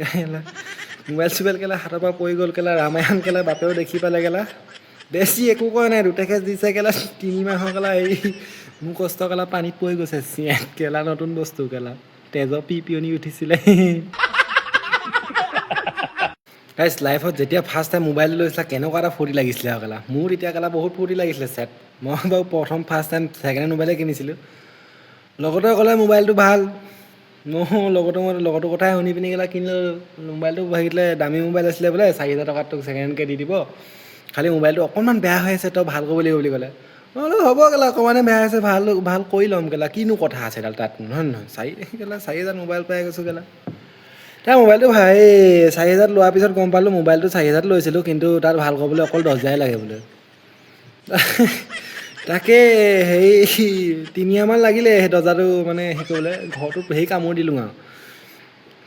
কেলা মোবাইল চোবাইল কেলা হাতৰ পৰা পৰি গ'ল কেলা ৰামায়ণ কেলা বাপেও দেখি পালে কেলা বেছি একো কৰা নাই দুটেকেচ দিছে কেলা 3 মাহৰ কেলা এই মোৰ কষ্ট কেলা পানীত পৰি গৈছে চিয়েট কেলা নতুন বস্তু কেলা তেজৰ পিয়নি উঠিছিলে গাইছ লাইফত যেতিয়া ফাৰ্ষ্ট টাইম মোবাইল লৈছিলা কেনেকুৱা এটা ফূৰ্তি লাগিছিলে আৰু কেলা মোৰ তেতিয়া কেলা বহুত ফূৰ্তি লাগিছিলে চেট মই বাৰু প্ৰথম ফাৰ্ষ্ট টাইম ছেকেণ্ড হেণ্ড মোবাইলে কিনিছিলোঁ লগতে ক'লে মোবাইলটো ভাল মই লগৰটোৰ কথাই শুনি পিনি কেলা কিনিলোঁ মোবাইলটো ভাবিলে দামী মোবাইল আছিলে বোলে 4,000 টকাত তোক ছেকেণ্ড হেণ্ডকৈ দি দিব খালি মোবাইলটো অকণমান বেয়া হৈ আছে তই ভাল কৰিব লাগিব বুলি ক'লে মই বোলো হ'ব কেলা অকণমানে বেয়া হৈছে ভাল কৰি ল'ম কেলা কিনো কথা আছে এডাল তাত হয় নহয় 4,000 মোবাইল পাই গৈছোঁ কেলা তাৰ মোবাইলটো এই 4,000 লোৱাৰ পিছত গম পালোঁ মোবাইলটো 4,000 লৈছিলোঁ কিন্তু তাত ভাল কৰিবলৈ অকল 10,000 লাগে বোলে তাকে হেৰি 3 মাহমান লাগিলে সেই দৰ্জাটো মানে হেৰি কৰিবলৈ ঘৰটো সেই কামোৰ দিলোঁ আৰু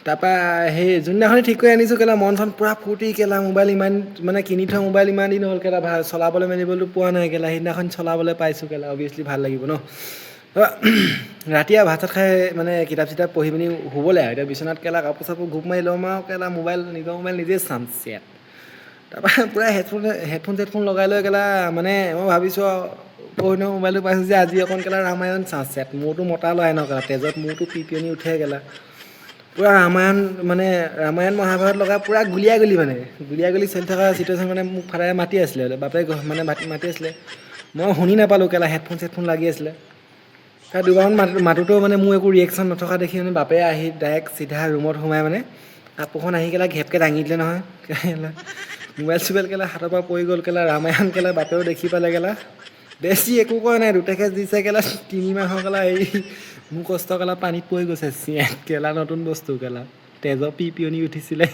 তাৰপৰা সেই যোনদিনাখনি ঠিক কৰি আনিছোঁ কেলা মন চন পূৰা ফূৰ্তি কেলা মোবাইল ইমান মানে কিনি থোৱা মোবাইল ইমান দিন হ'ল কেলা ভাল চলাবলৈ মেলিবলৈতো পোৱা নাই কেলা সেইদিনাখন চলাবলৈ পাইছোঁ কেলা অভিয়াছলি ভাল লাগিব ন ৰাতি আৰু ভাত চাত খাই মানে কিতাপ চিতাপ পঢ়ি পিনি শুবলৈ আৰু এতিয়া বিচনাত কেলা কাপোৰ চাপোৰ ঘূপ মাৰি ল'ম আৰু কেলা নিজৰ মোবাইল নিজেই চাম চেট তাৰপৰা পূৰা হেডফোন লগাই লৈ কেলা মানে মই ভাবিছোঁ আৰু পৰহিনৰ মোবাইলটো পাইছোঁ যে আজি অকণ কেলা ৰামায়ণ চাওঁ চেট মোৰতো মতা লৰাই ন কেলা তেজত মোৰতো পিয়নি উঠে কেলা পূৰা ৰামায়ণ মহাভাৰত লগাই পূৰা গুলিয়াগুলি চলি থকা চিটুৱেশ্যন মানে মোক ফাদাৰে মাতি আছিলে বাপে মানে মাতি আছিলে মই শুনি নাপালোঁ কেলা হেডফোন লাগি আছিলে তাৰ দুবাৰমান মাতোতেও মানে মোৰ একো ৰিয়েকশ্যন নথকা দেখি মানে বাপে আহি ডাইৰেক্ট চিধা ৰুমত সোমাই মানে কাপোৰখন আহি কেলা ঘেপকৈ দাঙি দিলে নহয় কেলা মোবাইল চোবাইল কেলা হাতৰ পৰা পৰি গ'ল কেলা ৰামায়ণ কেলা বাপেও দেখি পালে কেলা বেছি একো কৰা নাই দুটেকেচ দিছে কেলা 3 মাহৰ কেলা এই মোৰ কষ্ট কেলা পানীত পৰি গৈছে চিয়েট কেলা নতুন বস্তু কেলা তেজৰ পিয়নি উঠিছিলে